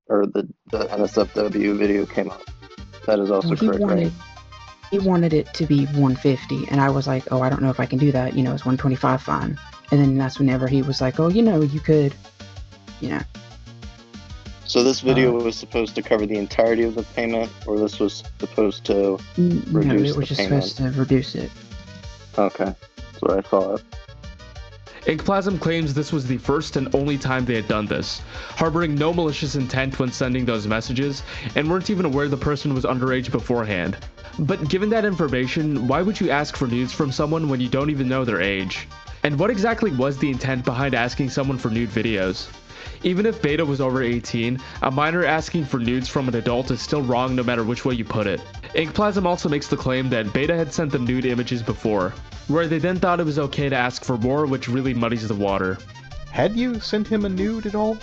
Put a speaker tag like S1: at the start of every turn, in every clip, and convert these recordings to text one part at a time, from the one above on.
S1: or the NSFW video came up. That is also
S2: Well, he
S1: correct, right?
S2: wanted it to be 150, and I was like, oh, I don't know if I can do that. You know, is 125 fine? And then that's whenever he was like, oh, you know, you could, you know.
S1: So this video was supposed to cover the entirety of the payment, or this was supposed to
S2: No,
S1: reduce
S2: it was
S1: the
S2: just
S1: payment?
S2: supposed to reduce it.
S1: Okay, that's what I thought.
S3: Inkplasm claims this was the first and only time they had done this, harboring no malicious intent when sending those messages, and weren't even aware the person was underage beforehand. But given that information, why would you ask for nudes from someone when you don't even know their age? And what exactly was the intent behind asking someone for nude videos? Even if Beta was over 18, a minor asking for nudes from an adult is still wrong no matter which way you put it. Inkplasm also makes the claim that Beta had sent them nude images before, where they then thought it was okay to ask for more, which really muddies the water.
S4: Had you sent him a nude at all?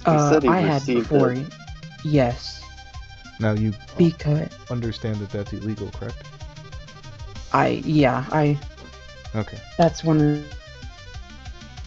S1: Said he
S2: I had
S1: received
S2: before.
S1: it.
S2: Yes,
S4: Now you
S2: because
S4: understand that that's illegal, correct?
S2: I
S4: Okay.
S2: that's one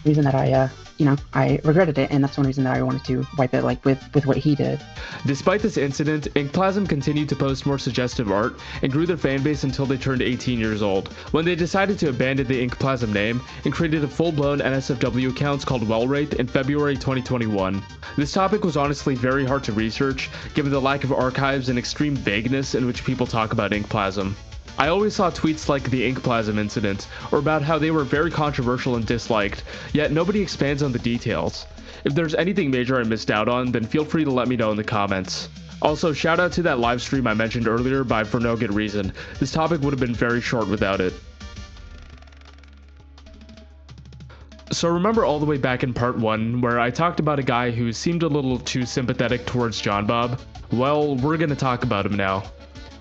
S2: reason that I regretted it, and that's one reason that I wanted to wipe it, like, with what he did.
S3: Despite this incident, Inkplasm continued to post more suggestive art and grew their fanbase until they turned 18 years old, when they decided to abandon the Inkplasm name and created a full-blown NSFW account called Wellwraith in February 2021. This topic was honestly very hard to research, given the lack of archives and extreme vagueness in which people talk about Inkplasm. I always saw tweets like the Inkplasm incident, or about how they were very controversial and disliked, yet nobody expands on the details. If there's anything major I missed out on, then feel free to let me know in the comments. Also, shout out to that live stream I mentioned earlier by For No Good Reason. This topic would have been very short without it. So remember all the way back in part 1, where I talked about a guy who seemed a little too sympathetic towards John Bob? Well, we're gonna talk about him now.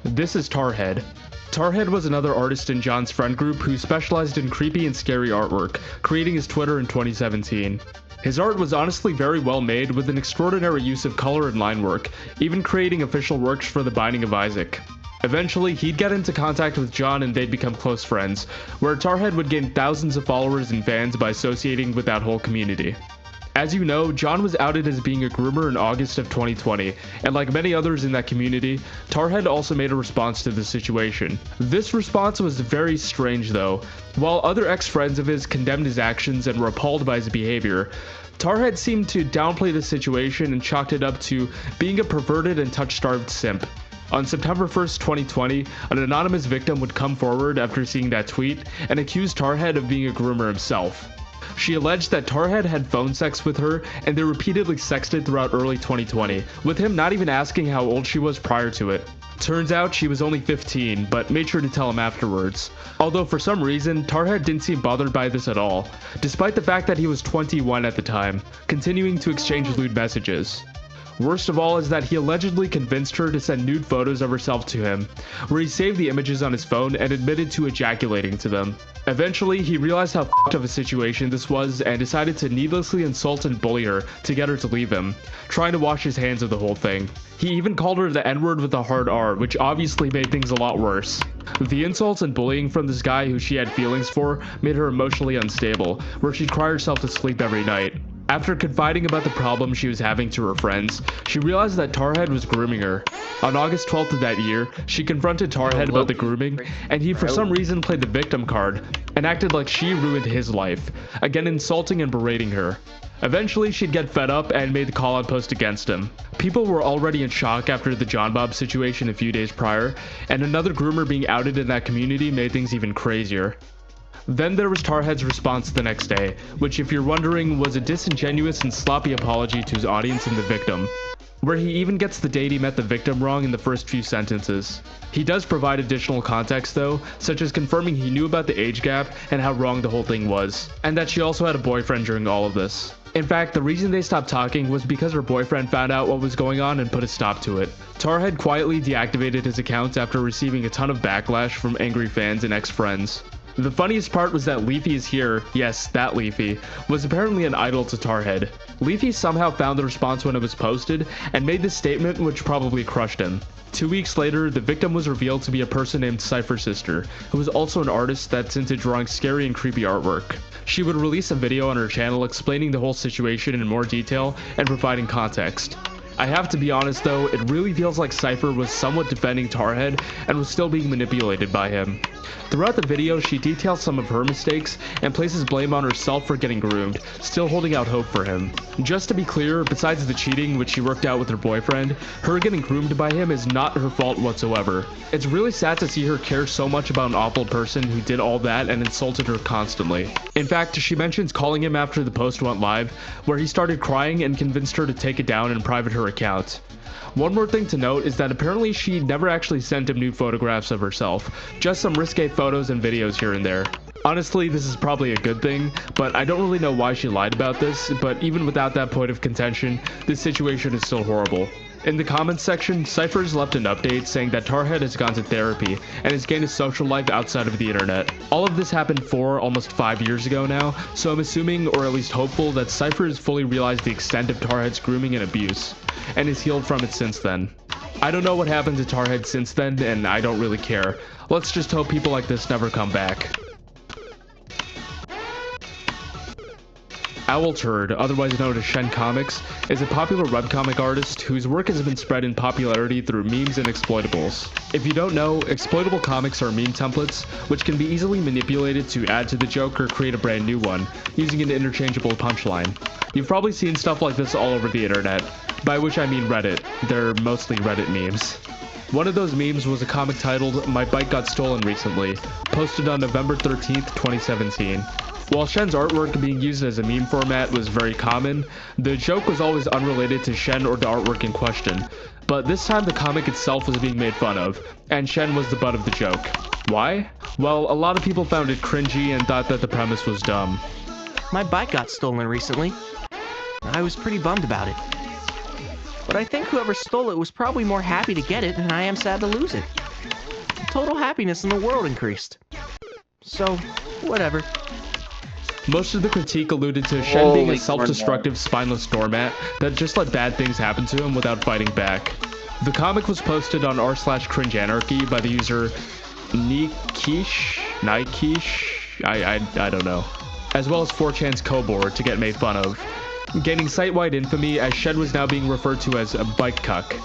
S3: This is Tarhead. Tarhead was another artist in John's friend group who specialized in creepy and scary artwork, creating his Twitter in 2017. His art was honestly very well made, with an extraordinary use of color and line work, even creating official works for the Binding of Isaac. Eventually, he'd get into contact with John and they'd become close friends, where Tarhead would gain thousands of followers and fans by associating with that whole community. As you know, John was outed as being a groomer in August of 2020, and like many others in that community, Tarhead also made a response to the situation. This response was very strange though. While other ex-friends of his condemned his actions and were appalled by his behavior, Tarhead seemed to downplay the situation and chalked it up to being a perverted and touch-starved simp. On September 1st, 2020, an anonymous victim would come forward after seeing that tweet and accuse Tarhead of being a groomer himself. She alleged that Tarhead had phone sex with her, and they repeatedly sexted throughout early 2020, with him not even asking how old she was prior to it. Turns out she was only 15, but made sure to tell him afterwards. Although for some reason, Tarhead didn't seem bothered by this at all, despite the fact that he was 21 at the time, continuing to exchange lewd messages. Worst of all is that he allegedly convinced her to send nude photos of herself to him, where he saved the images on his phone and admitted to ejaculating to them. Eventually, he realized how f***ed of a situation this was and decided to needlessly insult and bully her to get her to leave him, trying to wash his hands of the whole thing. He even called her the N-word with a hard R, which obviously made things a lot worse. The insults and bullying from this guy who she had feelings for made her emotionally unstable, where she'd cry herself to sleep every night. After confiding about the problem she was having to her friends, she realized that Tarhead was grooming her. On August 12th of that year, she confronted Tarhead about the grooming, and he for some reason played the victim card and acted like she ruined his life, again insulting and berating her. Eventually, she'd get fed up and made the call-out post against him. People were already in shock after the John Bob situation a few days prior, and another groomer being outed in that community made things even crazier. Then there was Tarhead's response the next day, which if you're wondering was a disingenuous and sloppy apology to his audience and the victim, where he even gets the date he met the victim wrong in the first few sentences. He does provide additional context though, such as confirming he knew about the age gap and how wrong the whole thing was, and that she also had a boyfriend during all of this. In fact, the reason they stopped talking was because her boyfriend found out what was going on and put a stop to it. Tarhead quietly deactivated his account after receiving a ton of backlash from angry fans and ex-friends. The funniest part was that Leafy is here, yes, that Leafy, was apparently an idol to Tarhead. Leafy somehow found the response when it was posted, and made this statement which probably crushed him. 2 weeks later, the victim was revealed to be a person named Cypher's sister, who was also an artist that's into drawing scary and creepy artwork. She would release a video on her channel explaining the whole situation in more detail and providing context. I have to be honest though, it really feels like Cypher was somewhat defending Tarhead and was still being manipulated by him. Throughout the video, she details some of her mistakes and places blame on herself for getting groomed, still holding out hope for him. Just to be clear, besides the cheating which she worked out with her boyfriend, her getting groomed by him is not her fault whatsoever. It's really sad to see her care so much about an awful person who did all that and insulted her constantly. In fact, she mentions calling him after the post went live, where he started crying and convinced her to take it down and private her account. One more thing to note is that apparently she never actually sent him new photographs of herself, just some risque photos and videos here and there. Honestly, this is probably a good thing, but I don't really know why she lied about this, but even without that point of contention, this situation is still horrible. In the comments section, Cypher has left an update saying that Tarhead has gone to therapy and has gained a social life outside of the internet. All of this happened almost 5 years ago now, so I'm assuming, or at least hopeful, that Cypher has fully realized the extent of Tarhead's grooming and abuse, and has healed from it since then. I don't know what happened to Tarhead since then, and I don't really care. Let's just hope people like this never come back. Owlturd, otherwise known as Shen Comics, is a popular webcomic artist whose work has been spread in popularity through memes and exploitables. If you don't know, exploitable comics are meme templates, which can be easily manipulated to add to the joke or create a brand new one, using an interchangeable punchline. You've probably seen stuff like this all over the internet, by which I mean Reddit. They're mostly Reddit memes. One of those memes was a comic titled "My Bike Got Stolen Recently," posted on November 13th, 2017. While Shen's artwork being used as a meme format was very common, the joke was always unrelated to Shen or the artwork in question, but this time the comic itself was being made fun of, and Shen was the butt of the joke. Why? Well, a lot of people found it cringy and thought that the premise was dumb.
S5: My bike got stolen recently. I was pretty bummed about it. But I think whoever stole it was probably more happy to get it than I am sad to lose it. Total happiness in the world increased. So, whatever.
S3: Most of the critique alluded to Shen being a
S1: Holy
S3: self-destructive, spineless doormat that just let bad things happen to him without fighting back. The comic was posted on r/cringeanarchy by the user Nikish, I don't know, as well as 4chan's Cobor to get made fun of, gaining site-wide infamy as Shen was now being referred to as a bike cuck.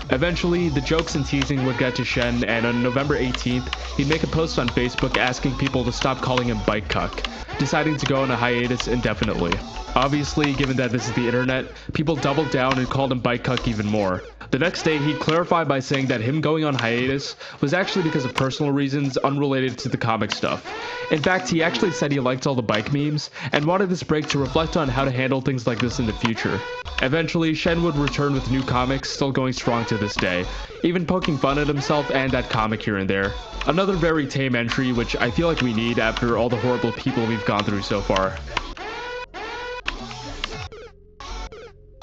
S3: Eventually, the jokes and teasing would get to Shen, and on November 18th, he'd make a post on Facebook asking people to stop calling him bike cuck, deciding to go on a hiatus indefinitely. Obviously, given that this is the internet, people doubled down and called him bike cuck even more. The next day, he'd clarify by saying that him going on hiatus was actually because of personal reasons unrelated to the comic stuff. In fact, he actually said he liked all the bike memes and wanted this break to reflect on how to handle things like this in the future. Eventually, Shen would return with new comics, still going strong to this day, even poking fun at himself and that comic here and there. Another very tame entry, which I feel like we need after all the horrible people we've gone through so far.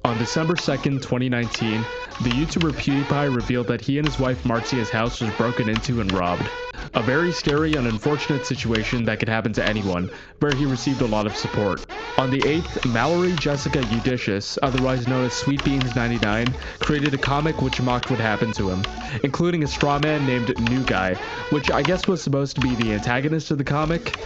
S3: On December 2nd, 2019, the YouTuber PewDiePie revealed that he and his wife Marzia's house was broken into and robbed. A very scary and unfortunate situation that could happen to anyone, where he received a lot of support. On the 8th, Mallory Jessica Eudicious, otherwise known as SweetBeans99, created a comic which mocked what happened to him, including a straw man named New Guy, which I guess was supposed to be the antagonist of the comic.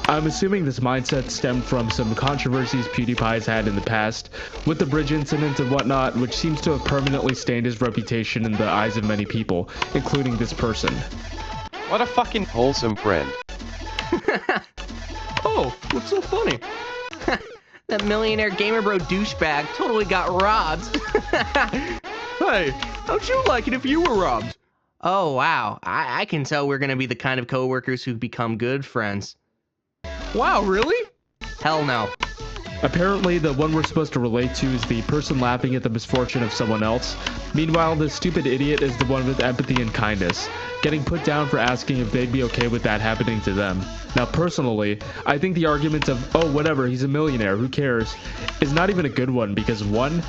S3: I'm assuming this mindset stemmed from some controversies PewDiePie's had in the past, with the bridge incident and whatnot, which seems to have permanently stained his reputation in the eyes of many people, including this person.
S6: What a fucking wholesome friend.
S5: Oh, what's so funny? That millionaire gamer bro douchebag totally got robbed.
S6: Hey, how'd you like it if you were robbed?
S5: Oh, wow. I can tell we're gonna be the kind of coworkers who become good friends.
S6: Wow, really?
S5: Hell no.
S3: Apparently, the one we're supposed to relate to is the person laughing at the misfortune of someone else. Meanwhile, the stupid idiot is the one with empathy and kindness, getting put down for asking if they'd be okay with that happening to them. Now, personally, I think the argument of, oh, whatever, he's a millionaire, who cares, is not even a good one because, one,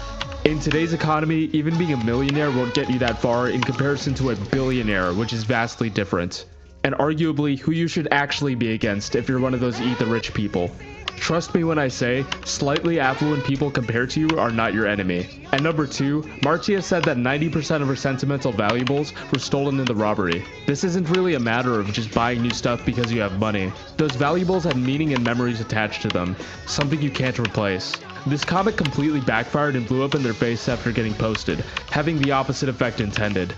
S3: in today's economy, even being a millionaire won't get you that far in comparison to a billionaire, which is vastly different. and arguably who you should actually be against if you're one of those eat the rich people. Trust me when I say, slightly affluent people compared to you are not your enemy. And number 2, Marcia said that 90% of her sentimental valuables were stolen in the robbery. This isn't really a matter of just buying new stuff because you have money. Those valuables had meaning and memories attached to them, something you can't replace. This comic completely backfired and blew up in their face after getting posted, having the opposite effect intended.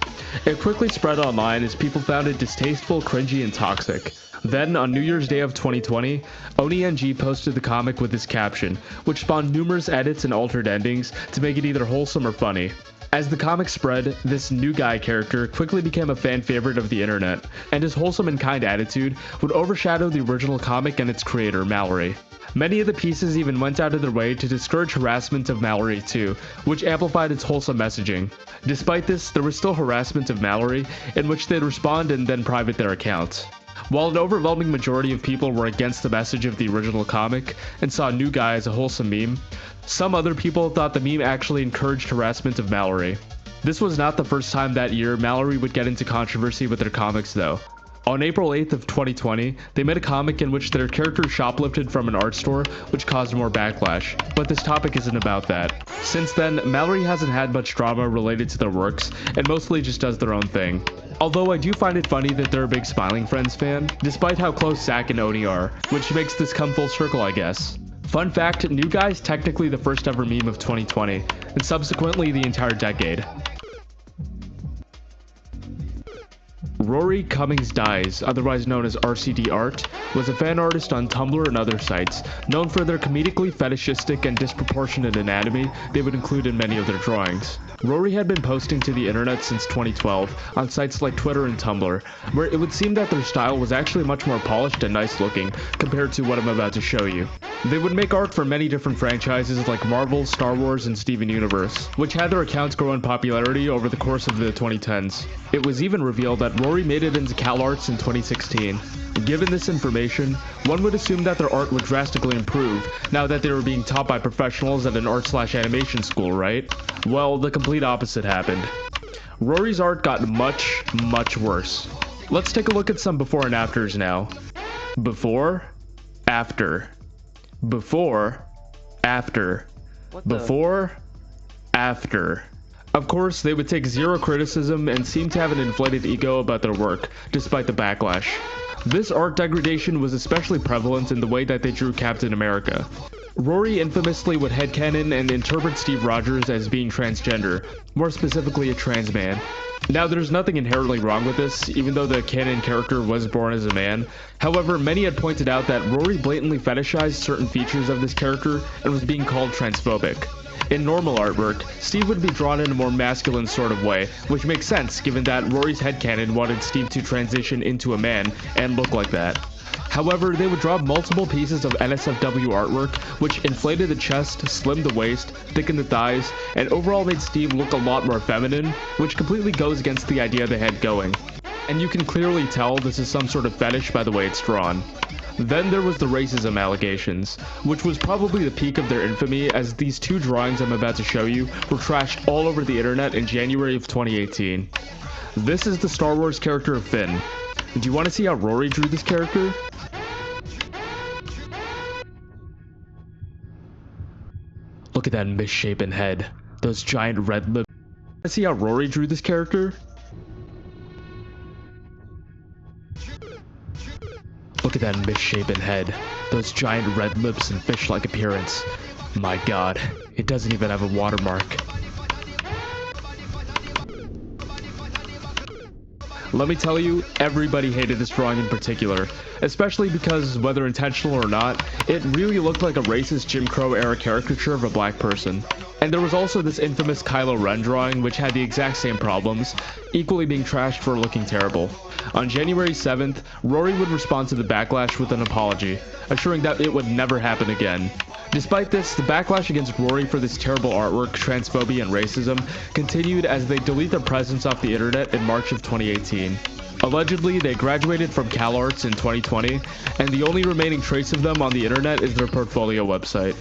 S3: It quickly spread online as people found it distasteful, cringy, and toxic. Then, on New Year's Day of 2020, OniNG posted the comic with this caption, which spawned numerous edits and altered endings to make it either wholesome or funny. As the comic spread, this new guy character quickly became a fan favorite of the internet, and his wholesome and kind attitude would overshadow the original comic and its creator, Mallory. Many of the pieces even went out of their way to discourage harassment of Mallory too, which amplified its wholesome messaging. Despite this, there was still harassment of Mallory, in which they'd respond and then private their accounts. While an overwhelming majority of people were against the message of the original comic and saw New Guy as a wholesome meme, some other people thought the meme actually encouraged harassment of Mallory. This was not the first time that year Mallory would get into controversy with their comics though. On April 8th of 2020, they made a comic in which their character shoplifted from an art store, which caused more backlash, but this topic isn't about that. Since then, Mallory hasn't had much drama related to their works, and mostly just does their own thing. Although I do find it funny that they're a big Smiling Friends fan, despite how close Zack and Oni are, which makes this come full circle I guess. Fun fact, New Guy is technically the first ever meme of 2020, and subsequently the entire decade. Rory Cummings Dies, otherwise known as RCD Art, was a fan artist on Tumblr and other sites, known for their comedically fetishistic and disproportionate anatomy they would include in many of their drawings. Rory had been posting to the internet since 2012 on sites like Twitter and Tumblr, where it would seem that their style was actually much more polished and nice looking compared to what I'm about to show you. They would make art for many different franchises like Marvel, Star Wars, and Steven Universe, which had their accounts grow in popularity over the course of the 2010s. It was even revealed that Rory made it into CalArts in 2016. Given this information, one would assume that their art would drastically improve now that they were being taught by professionals at an art/animation school, right? Well, the complete opposite happened. Rory's art got much, much worse. Let's take a look at some before and afters now. Before, after. Before, after. Before, after. Of course, they would take zero criticism and seem to have an inflated ego about their work, despite the backlash. This art degradation was especially prevalent in the way that they drew Captain America. Rory infamously would headcanon and interpret Steve Rogers as being transgender, more specifically a trans man. Now, there's nothing inherently wrong with this, even though the canon character was born as a man. However, many had pointed out that Rory blatantly fetishized certain features of this character and was being called transphobic. In normal artwork, Steve would be drawn in a more masculine sort of way, which makes sense given that Rory's headcanon wanted Steve to transition into a man and look like that. However, they would draw multiple pieces of NSFW artwork, which inflated the chest, slimmed the waist, thickened the thighs, and overall made Steve look a lot more feminine, which completely goes against the idea they had going. And you can clearly tell this is some sort of fetish by the way it's drawn. Then there was the racism allegations, which was probably the peak of their infamy, as these two drawings I'm about to show you were trashed all over the internet in January of 2018. This is the Star Wars character of Finn. Do you want to see how Rory drew this character? Look at that misshapen head, those giant red lips. Want to see how Rory drew this character? Look at that misshapen head, those giant red lips and fish-like appearance. My god, it doesn't even have a watermark. Let me tell you, everybody hated this drawing in particular, especially because, whether intentional or not, it really looked like a racist Jim Crow era caricature of a black person. And there was also this infamous Kylo Ren drawing, which had the exact same problems, equally being trashed for looking terrible. On January 7th, Rory would respond to the backlash with an apology, assuring that it would never happen again. Despite this, the backlash against Rory for this terrible artwork, transphobia, and racism continued as they delete their presence off the internet in March of 2018. Allegedly, they graduated from CalArts in 2020, and the only remaining trace of them on the internet is their portfolio website.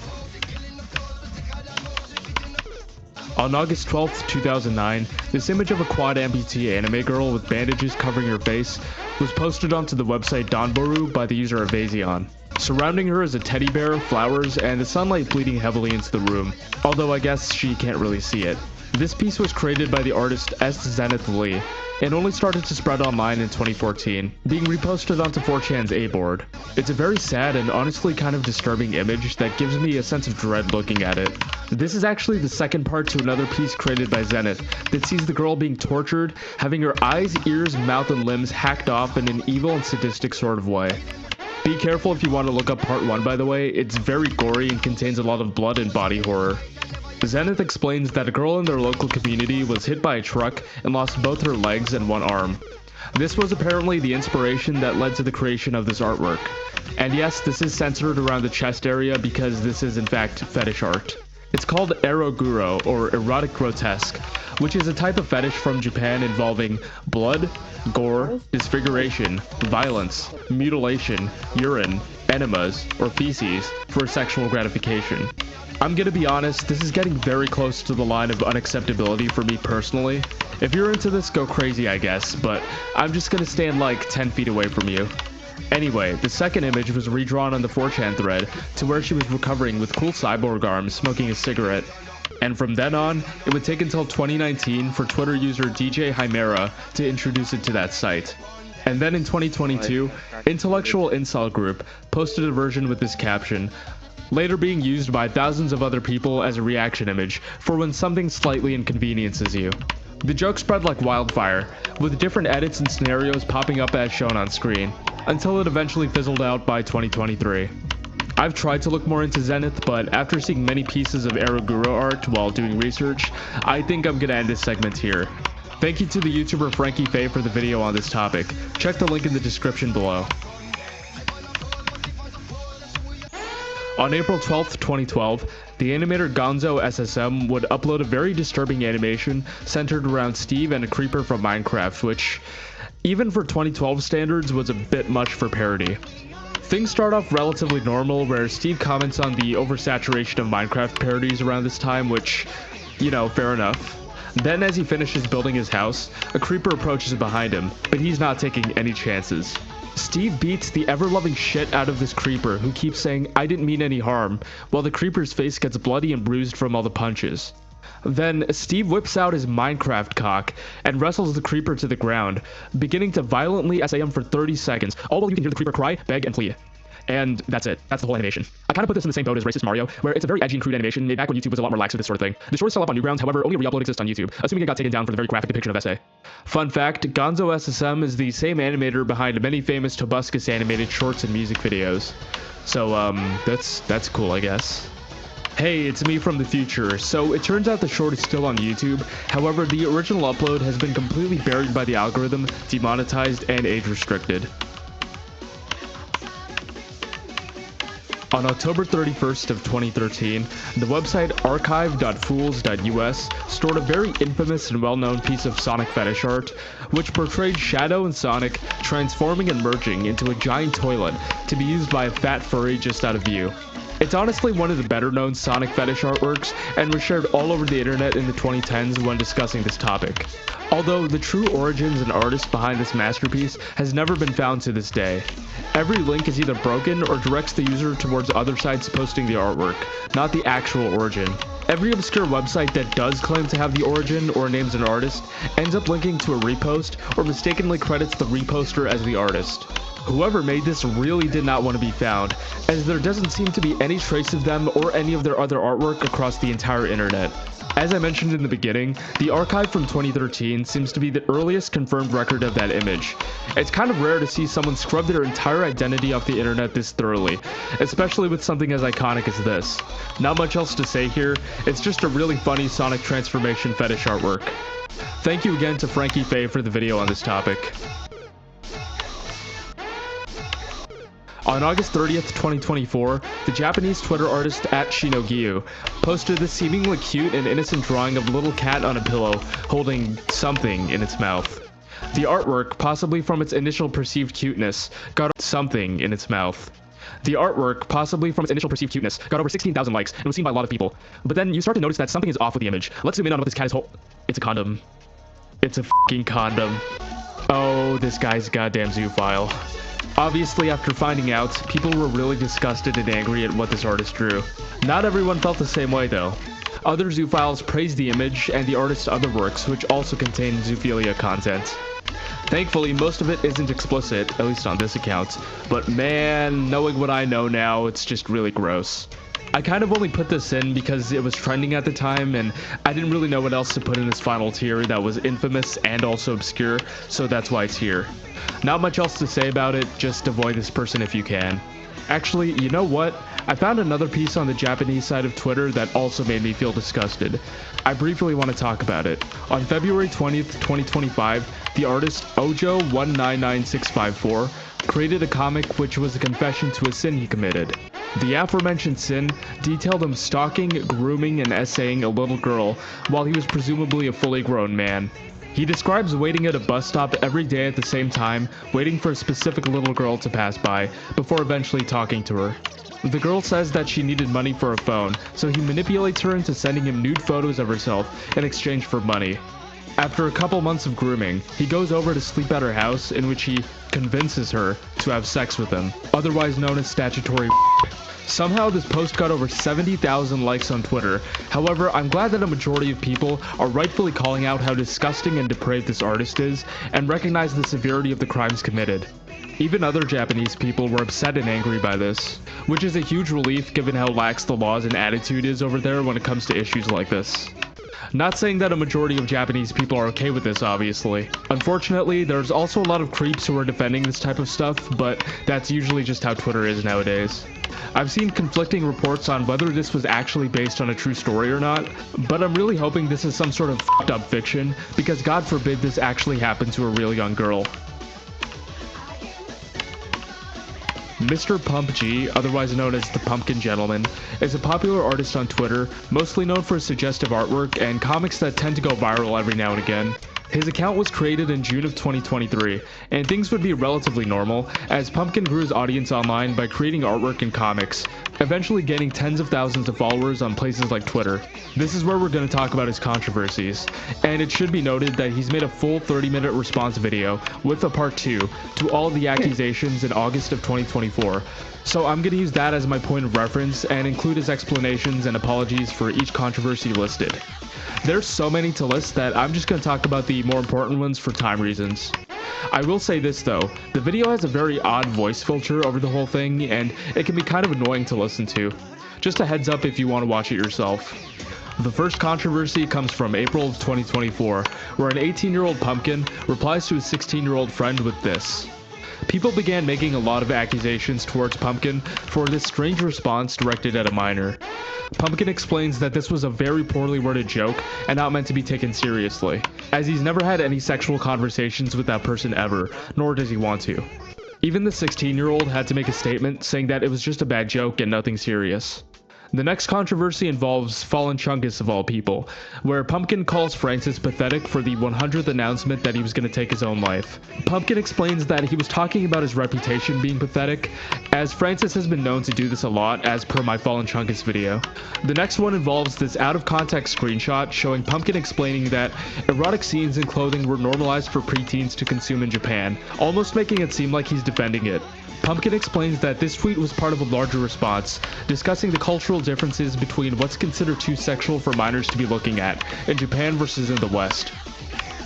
S3: On August 12th, 2009, this image of a quad amputee anime girl with bandages covering her face was posted onto the website Donboru by the user Evasion. Surrounding her is a teddy bear, flowers, and the sunlight bleeding heavily into the room, although I guess she can't really see it. This piece was created by the artist S. Zenith Lee, and only started to spread online in 2014, being reposted onto 4chan's A-board. It's a very sad and honestly kind of disturbing image that gives me a sense of dread looking at it. This is actually the second part to another piece created by Zenith that sees the girl being tortured, having her eyes, ears, mouth, and limbs hacked off in an evil and sadistic sort of way. Be careful if you want to look up part 1, by the way. It's very gory and contains a lot of blood and body horror. Zenith explains that a girl in their local community was hit by a truck and lost both her legs and one arm. This was apparently the inspiration that led to the creation of this artwork. And yes, this is centered around the chest area because this is in fact fetish art. It's called eroguro, or erotic grotesque, which is a type of fetish from Japan involving blood, gore, disfiguration, violence, mutilation, urine, enemas, or feces for sexual gratification. I'm gonna be honest, this is getting very close to the line of unacceptability for me personally. If you're into this, go crazy I guess, but I'm just gonna stand like 10 feet away from you. Anyway, the second image was redrawn on the 4chan thread to where she was recovering with cool cyborg arms smoking a cigarette. And from then on, it would take until 2019 for Twitter user DJ Chimera to introduce it to that site. And then in 2022, Intellectual Incel Group posted a version with this caption, later being used by thousands of other people as a reaction image for when something slightly inconveniences you. The joke spread like wildfire, with different edits and scenarios popping up as shown on screen, until it eventually fizzled out by 2023. I've tried to look more into Zenith, but after seeing many pieces of eroguro art while doing research, I think I'm gonna end this segment here. Thank you to the YouTuber Frankie Faye for the video on this topic. Check the link in the description below. On April 12th, 2012, the animator Gonzo SSM would upload a very disturbing animation centered around Steve and a creeper from Minecraft, which, even for 2012 standards, was a bit much for parody. Things start off relatively normal, where Steve comments on the oversaturation of Minecraft parodies around this time, which, you know, fair enough. Then as he finishes building his house, a creeper approaches behind him, but he's not taking any chances. Steve beats the ever-loving shit out of this creeper, who keeps saying, "I didn't mean any harm," while the creeper's face gets bloody and bruised from all the punches. Then, Steve whips out his Minecraft cock and wrestles the creeper to the ground, beginning to violently SA him for 30 seconds, all while you can hear the creeper cry, beg, and flee. And that's it. That's the whole animation. I kind of put this in the same boat as Racist Mario, where it's a very edgy and crude animation made back when YouTube was a lot more lax with this sort of thing. The short is still up on Newgrounds, however, only a re-upload exists on YouTube, assuming it got taken down for the very graphic depiction of SA. Fun fact, Gonzo SSM is the same animator behind many famous Tobuscus animated shorts and music videos. So, that's cool, I guess. Hey, it's me from the future. So it turns out the short is still on YouTube, however the original upload has been completely buried by the algorithm, demonetized, and age restricted. On October 31st of 2013, the website archive.fools.us stored a very infamous and well-known piece of Sonic fetish art, which portrayed Shadow and Sonic transforming and merging into a giant toilet to be used by a fat furry just out of view. It's honestly one of the better known Sonic fetish artworks, and was shared all over the internet in the 2010s when discussing this topic. Although the true origins and artist behind this masterpiece has never been found to this day. Every link is either broken or directs the user towards other sites posting the artwork, not the actual origin. Every obscure website that does claim to have the origin or names an artist ends up linking to a repost or mistakenly credits the reposter as the artist. Whoever made this really did not want to be found, as there doesn't seem to be any trace of them or any of their other artwork across the entire internet. As I mentioned in the beginning, the archive from 2013 seems to be the earliest confirmed record of that image. It's kind of rare to see someone scrub their entire identity off the internet this thoroughly, especially with something as iconic as this. Not much else to say here, it's just a really funny Sonic transformation fetish artwork. Thank you again to Frankie Faye for the video on this topic. On August 30th, 2024, the Japanese Twitter artist @Shinogiyu posted this seemingly cute and innocent drawing of a little cat on a pillow, holding something in its mouth. The artwork, possibly from its initial perceived cuteness, got something in its mouth. The artwork, possibly from its initial perceived cuteness, got over 16,000 likes and was seen by a lot of people. But then you start to notice that something is off with the image. Let's zoom in on what this cat is It's a condom. It's a fucking condom. Oh, this guy's a goddamn zoophile. Obviously, after finding out, people were really disgusted and angry at what this artist drew. Not everyone felt the same way though. Other zoophiles praised the image and the artist's other works, which also contain zoophilia content. Thankfully, most of it isn't explicit, at least on this account, but man, knowing what I know now, it's just really gross. I kind of only put this in because it was trending at the time, and I didn't really know what else to put in this final tier that was infamous and also obscure, so that's why it's here. Not much else to say about it, just avoid this person if you can. Actually, you know what? I found another piece on the Japanese side of Twitter that also made me feel disgusted. I briefly want to talk about it. On February 20th, 2025, the artist Ojo199654 created a comic which was a confession to a sin he committed. The aforementioned sin detailed him stalking, grooming, and essaying a little girl while he was presumably a fully grown man. He describes waiting at a bus stop every day at the same time, waiting for a specific little girl to pass by, before eventually talking to her. The girl says that she needed money for a phone, so he manipulates her into sending him nude photos of herself in exchange for money. After a couple months of grooming, he goes over to sleep at her house, in which he convinces her to have sex with him, otherwise known as statutory. Somehow this post got over 70,000 likes on Twitter. However, I'm glad that a majority of people are rightfully calling out how disgusting and depraved this artist is, and recognize the severity of the crimes committed. Even other Japanese people were upset and angry by this, which is a huge relief given how lax the laws and attitude is over there when it comes to issues like this. Not saying that a majority of Japanese people are okay with this, obviously. Unfortunately, there's also a lot of creeps who are defending this type of stuff, but that's usually just how Twitter is nowadays. I've seen conflicting reports on whether this was actually based on a true story or not, but I'm really hoping this is some sort of fucked up fiction, because God forbid this actually happened to a real young girl. Mr. Pump G, otherwise known as the Pumpkin Gentleman, is a popular artist on Twitter, mostly known for his suggestive artwork and comics that tend to go viral every now and again. His account was created in June of 2023, and things would be relatively normal, as Pumpkin grew his audience online by creating artwork and comics, eventually gaining tens of thousands of followers on places like Twitter. This is where we're going to talk about his controversies, and it should be noted that he's made a full 30-minute response video, with a part 2, to all of the accusations in August of 2024. So I'm going to use that as my point of reference and include his explanations and apologies for each controversy listed. There's so many to list that I'm just going to talk about the more important ones for time reasons. I will say this though, the video has a very odd voice filter over the whole thing, and it can be kind of annoying to listen to. Just a heads up if you want to watch it yourself. The first controversy comes from April of 2024, where an 18-year-old Pumpkin replies to his 16-year-old friend with this. People began making a lot of accusations towards Pumpkin for this strange response directed at a minor. Pumpkin explains that this was a very poorly worded joke and not meant to be taken seriously, as he's never had any sexual conversations with that person ever, nor does he want to. Even the 16-year-old had to make a statement saying that it was just a bad joke and nothing serious. The next controversy involves Fallen Chungus of all people, where Pumpkin calls Francis pathetic for the 100th announcement that he was going to take his own life. Pumpkin explains that he was talking about his reputation being pathetic, as Francis has been known to do this a lot as per my Fallen Chungus video. The next one involves this out of context screenshot showing Pumpkin explaining that erotic scenes and clothing were normalized for preteens to consume in Japan, almost making it seem like he's defending it. Pumpkin explains that this tweet was part of a larger response, discussing the cultural differences between what's considered too sexual for minors to be looking at in Japan versus in the West.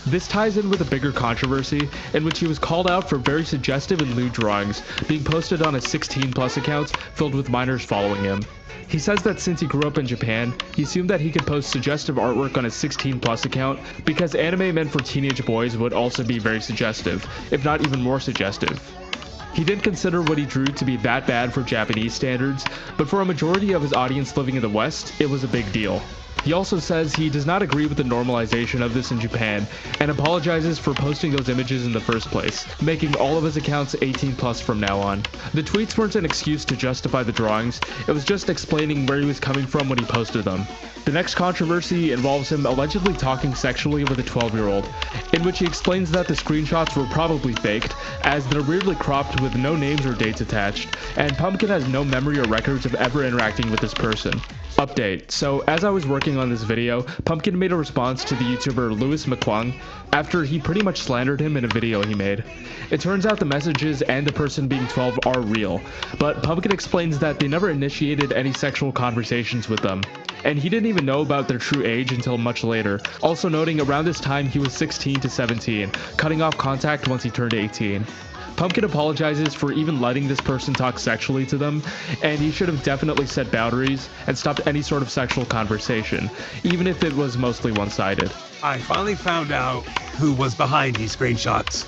S3: This ties in with a bigger controversy in which he was called out for very suggestive and lewd drawings being posted on a 16+ account filled with minors following him. He says that since he grew up in Japan, he assumed that he could post suggestive artwork on a 16+ account because anime meant for teenage boys would also be very suggestive, if not even more suggestive. He didn't consider what he drew to be that bad for Japanese standards, but for a majority of his audience living in the West, it was a big deal. He also says he does not agree with the normalization of this in Japan and apologizes for posting those images in the first place, making all of his accounts 18 plus from now on. The tweets weren't an excuse to justify the drawings, it was just explaining where he was coming from when he posted them. The next controversy involves him allegedly talking sexually with a 12-year-old, in which he explains that the screenshots were probably faked, as they're weirdly cropped with no names or dates attached, and Pumpkin has no memory or records of ever interacting with this person. Update. So as I was working on this video, Pumpkin made a response to the YouTuber Louis McClung after he pretty much slandered him in a video he made. It turns out the messages and the person being 12 are real, but Pumpkin explains that they never initiated any sexual conversations with them, and he didn't even know about their true age until much later, also noting around this time he was 16 to 17, cutting off contact once he turned 18. Pumpkin apologizes for even letting this person talk sexually to them, and he should have definitely set boundaries and stopped any sort of sexual conversation, even if it was mostly one-sided.
S7: I finally found out who was behind these screenshots,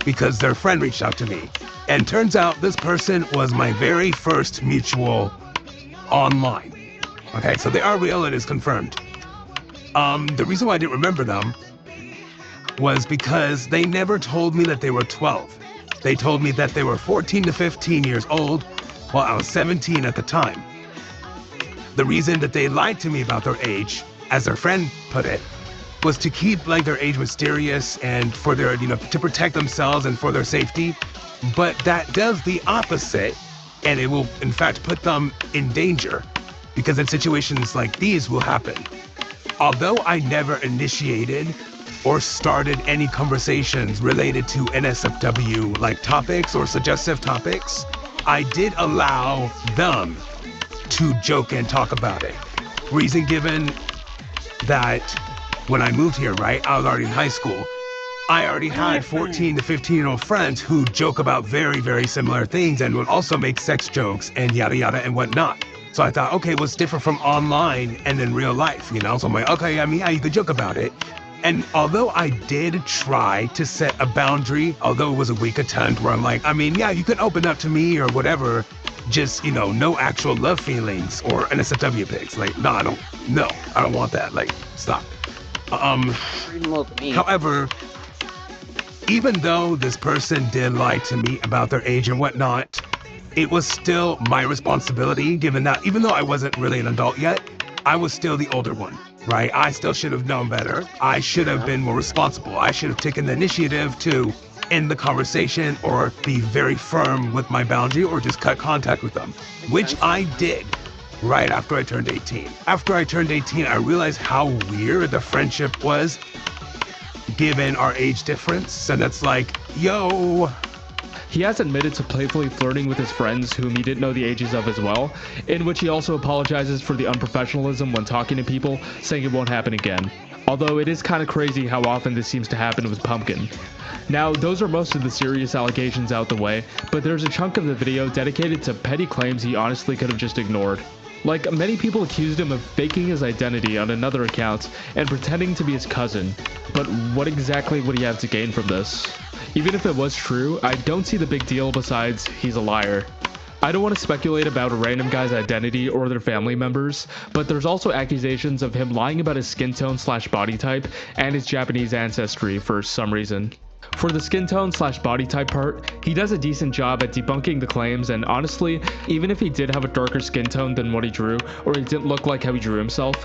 S7: because their friend reached out to me. And turns out this person was my very first mutual online. Okay, so they are real, it is confirmed. The reason why I didn't remember them was because they never told me that they were 12. They told me that they were 14 to 15 years old, while I was 17 at the time. The reason that they lied to me about their age, as their friend put it, was to keep like their age mysterious and for their, to protect themselves and for their safety. But that does the opposite, and it will in fact put them in danger, because in situations like these will happen. Although I never initiated or started any conversations related to NSFW like topics or suggestive topics, I did allow them to joke and talk about it. Reason given that when I moved here, right, I was already in high school. I already had 14 to 15-year-old friends who joke about very, very similar things and would also make sex jokes and yada yada and whatnot. So I thought, okay, what's different from online and in real life, So I'm like, okay, yeah, you could joke about it. And although I did try to set a boundary, although it was a weak attempt where I'm like, yeah, you can open up to me or whatever, just, no actual love feelings or NSFW pics. Like, no, I don't want that. Like, stop. However, even though this person did lie to me about their age and whatnot, it was still my responsibility, given that even though I wasn't really an adult yet, I was still the older one, right? I still should have known better. I should have been more responsible. I should have taken the initiative to end the conversation or be very firm with my boundary or just cut contact with them, which I did right after I turned 18. After I turned 18, I realized how weird the friendship was given our age difference. And it's like, yo.
S3: He has admitted to playfully flirting with his friends whom he didn't know the ages of as well, in which he also apologizes for the unprofessionalism when talking to people, saying it won't happen again. Although it is kind of crazy how often this seems to happen with Pumpkin. Now, those are most of the serious allegations out the way, but there's a chunk of the video dedicated to petty claims he honestly could have just ignored. Like, many people accused him of faking his identity on another account and pretending to be his cousin, but what exactly would he have to gain from this? Even if it was true, I don't see the big deal besides he's a liar. I don't want to speculate about a random guy's identity or their family members, but there's also accusations of him lying about his skin tone / body type and his Japanese ancestry for some reason. For the skin tone / body type part, he does a decent job at debunking the claims, and honestly, even if he did have a darker skin tone than what he drew, or he didn't look like how he drew himself,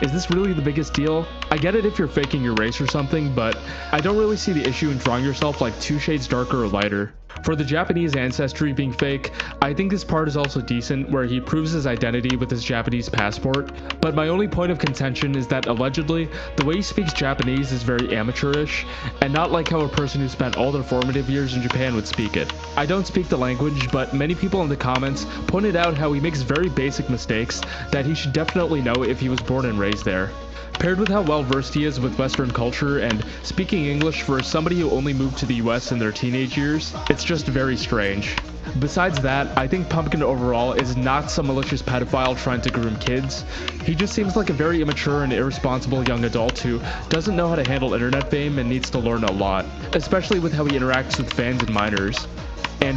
S3: is this really the biggest deal? I get it if you're faking your race or something, but I don't really see the issue in drawing yourself like 2 shades darker or lighter. For the Japanese ancestry being fake, I think this part is also decent where he proves his identity with his Japanese passport, but my only point of contention is that allegedly, the way he speaks Japanese is very amateurish, and not like how a person who spent all their formative years in Japan would speak it. I don't speak the language, but many people in the comments pointed out how he makes very basic mistakes that he should definitely know if he was born and raised there. Paired with how well versed he is with Western culture and speaking English for somebody who only moved to the US in their teenage years, it's just very strange. Besides that, I think Pumpkin overall is not some malicious pedophile trying to groom kids. He just seems like a very immature and irresponsible young adult who doesn't know how to handle internet fame and needs to learn a lot, especially with how he interacts with fans and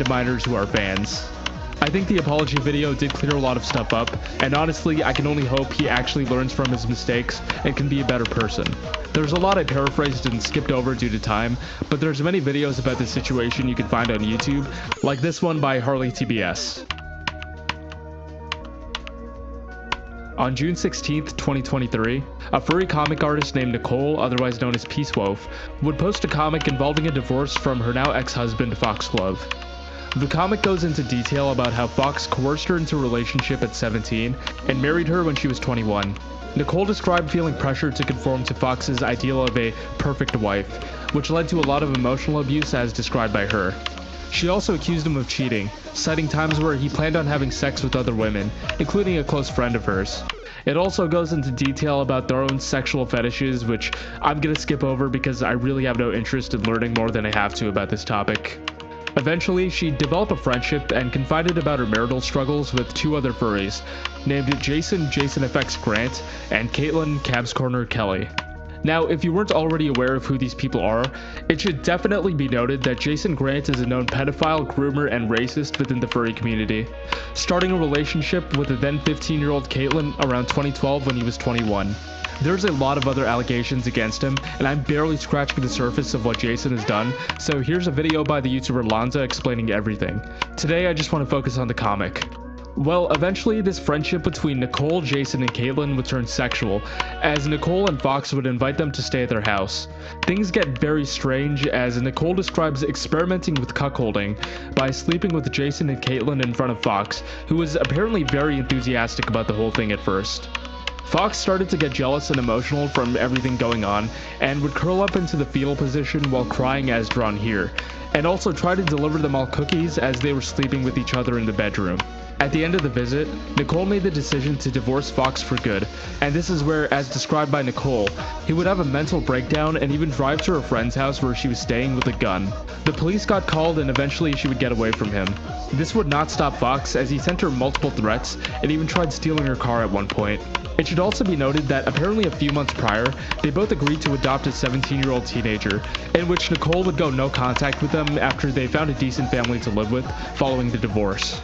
S3: minors who are fans. I think the apology video did clear a lot of stuff up, and honestly, I can only hope he actually learns from his mistakes and can be a better person. There's a lot I paraphrased and skipped over due to time, but there's many videos about this situation you can find on YouTube, like this one by Harley TBS. On June 16th, 2023, a furry comic artist named Nicole, otherwise known as Peace Wolf, would post a comic involving a divorce from her now ex-husband Foxglove. The comic goes into detail about how Fox coerced her into a relationship at 17 and married her when she was 21. Nicole described feeling pressure to conform to Fox's ideal of a perfect wife, which led to a lot of emotional abuse as described by her. She also accused him of cheating, citing times where he planned on having sex with other women, including a close friend of hers. It also goes into detail about their own sexual fetishes, which I'm gonna skip over because I really have no interest in learning more than I have to about this topic. Eventually, she developed a friendship and confided about her marital struggles with two other furries, named Jason FX Grant, and Caitlin Cabs Corner Kelly. Now, if you weren't already aware of who these people are, it should definitely be noted that Jason Grant is a known pedophile, groomer, and racist within the furry community, starting a relationship with the then 15-year-old Caitlin around 2012 when he was 21. There's a lot of other allegations against him, and I'm barely scratching the surface of what Jason has done, so here's a video by the YouTuber Lanza explaining everything. Today I just want to focus on the comic. Well, eventually this friendship between Nicole, Jason, and Caitlin would turn sexual, as Nicole and Fox would invite them to stay at their house. Things get very strange, as Nicole describes experimenting with cuckolding by sleeping with Jason and Caitlin in front of Fox, who was apparently very enthusiastic about the whole thing at first. Fox started to get jealous and emotional from everything going on, and would curl up into the fetal position while crying as drawn here, and also try to deliver them all cookies as they were sleeping with each other in the bedroom. At the end of the visit, Nicole made the decision to divorce Fox for good, and this is where, as described by Nicole, he would have a mental breakdown and even drive to her friend's house where she was staying with a gun. The police got called and eventually she would get away from him. This would not stop Fox, as he sent her multiple threats and even tried stealing her car at one point. It should also be noted that apparently a few months prior, they both agreed to adopt a 17-year-old teenager, in which Nicole would go no contact with them after they found a decent family to live with following the divorce.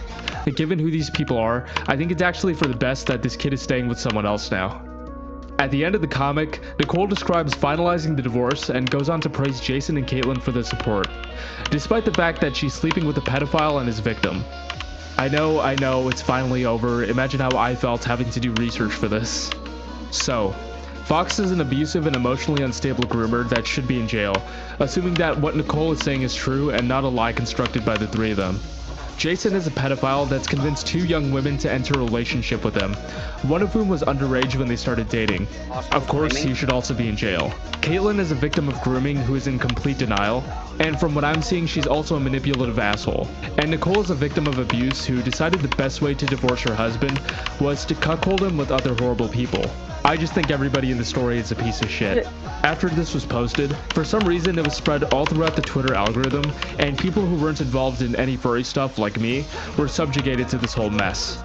S3: Given who these people are, I think it's actually for the best that this kid is staying with someone else now. At the end of the comic, Nicole describes finalizing the divorce and goes on to praise Jason and Caitlin for the support, despite the fact that she's sleeping with a pedophile and his victim. I know, it's finally over. Imagine how I felt having to do research for this. So, Fox is an abusive and emotionally unstable groomer that should be in jail, assuming that what Nicole is saying is true and not a lie constructed by the three of them. Jason is a pedophile that's convinced two young women to enter a relationship with him, one of whom was underage when they started dating. Of course, he should also be in jail. Caitlin is a victim of grooming who is in complete denial, and from what I'm seeing, she's also a manipulative asshole. And Nicole is a victim of abuse who decided the best way to divorce her husband was to cuckold him with other horrible people. I just think everybody in the story is a piece of shit. After this was posted, for some reason it was spread all throughout the Twitter algorithm, and people who weren't involved in any furry stuff like me were subjugated to this whole mess.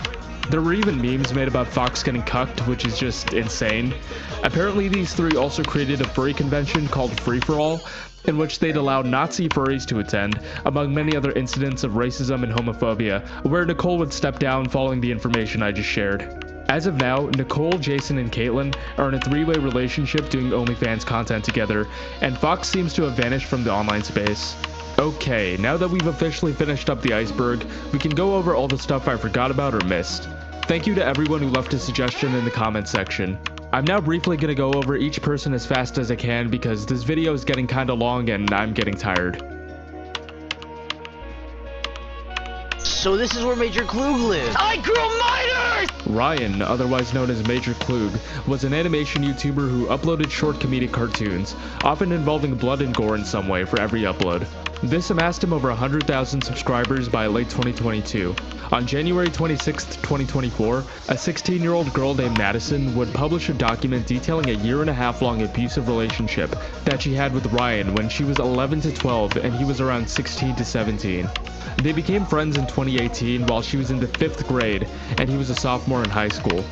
S3: There were even memes made about Fox getting cucked, which is just insane. Apparently these three also created a furry convention called Free For All, in which they'd allow Nazi furries to attend, among many other incidents of racism and homophobia, where Nicole would step down following the information I just shared. As of now, Nicole, Jason, and Caitlin are in a three-way relationship doing OnlyFans content together, and Fox seems to have vanished from the online space. Okay, now that we've officially finished up the iceberg, we can go over all the stuff I forgot about or missed. Thank you to everyone who left a suggestion in the comments section. I'm now briefly gonna go over each person as fast as I can because this video is getting kinda long and I'm getting tired.
S8: So this is where Major Klug lives. I grew minors!
S3: Ryan, otherwise known as Major Klug, was an animation YouTuber who uploaded short comedic cartoons, often involving blood and gore in some way for every upload. This amassed him over 100,000 subscribers by late 2022. On January 26, 2024, a 16-year-old girl named Madison would publish a document detailing a year-and-a-half-long abusive relationship that she had with Ryan when she was 11 to 12 and he was around 16 to 17. They became friends in 2018 while she was in the 5th grade and he was a sophomore in high school.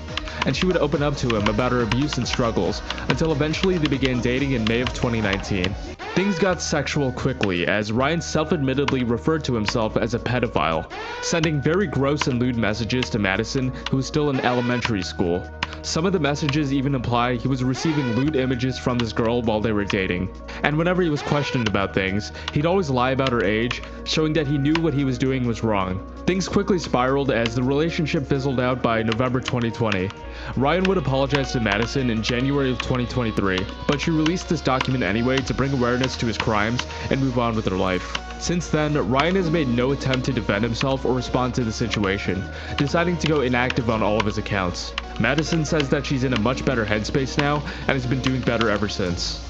S3: And she would open up to him about her abuse and struggles, until eventually they began dating in May of 2019. Things got sexual quickly, as Ryan self-admittedly referred to himself as a pedophile, sending very gross and lewd messages to Madison, who was still in elementary school. Some of the messages even imply he was receiving lewd images from this girl while they were dating. And whenever he was questioned about things, he'd always lie about her age, showing that he knew what he was doing was wrong. Things quickly spiraled as the relationship fizzled out by November 2020. Ryan would apologize to Madison in January of 2023, but she released this document anyway to bring awareness to his crimes and move on with her life. Since then, Ryan has made no attempt to defend himself or respond to the situation, deciding to go inactive on all of his accounts. Madison says that she's in a much better headspace now and has been doing better ever since.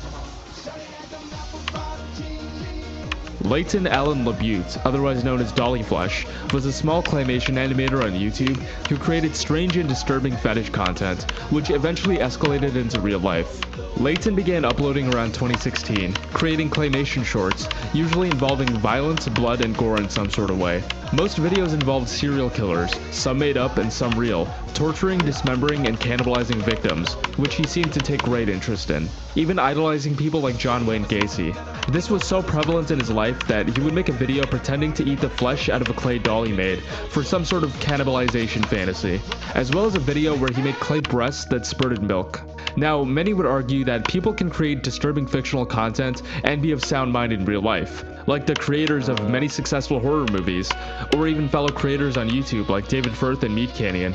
S3: Leighton Allen LaBute, otherwise known as Dollyflesh, was a small claymation animator on YouTube who created strange and disturbing fetish content, which eventually escalated into real life. Leighton began uploading around 2016, creating claymation shorts, usually involving violence, blood, and gore in some sort of way. Most videos involved serial killers, some made up and some real, torturing, dismembering, and cannibalizing victims, which he seemed to take great interest in, even idolizing people like John Wayne Gacy. This was so prevalent in his life that he would make a video pretending to eat the flesh out of a clay doll he made for some sort of cannibalization fantasy, as well as a video where he made clay breasts that spurted milk. Now, many would argue that people can create disturbing fictional content and be of sound mind in real life, like the creators of many successful horror movies, or even fellow creators on YouTube like David Firth and Meat Canyon.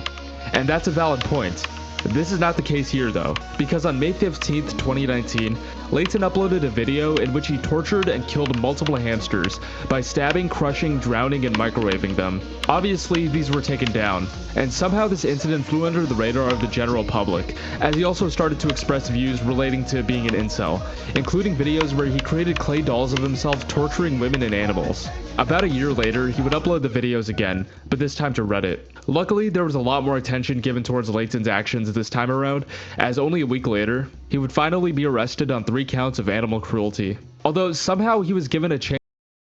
S3: And that's a valid point. This is not the case here though, because on May 15th, 2019, Leighton uploaded a video in which he tortured and killed multiple hamsters by stabbing, crushing, drowning, and microwaving them. Obviously, these were taken down, and somehow this incident flew under the radar of the general public, as he also started to express views relating to being an incel, including videos where he created clay dolls of himself torturing women and animals. About a year later, he would upload the videos again, but this time to Reddit. Luckily, there was a lot more attention given towards Leighton's actions this time around, as only a week later, he would finally be arrested on 3 counts of animal cruelty. Although somehow he was given a chance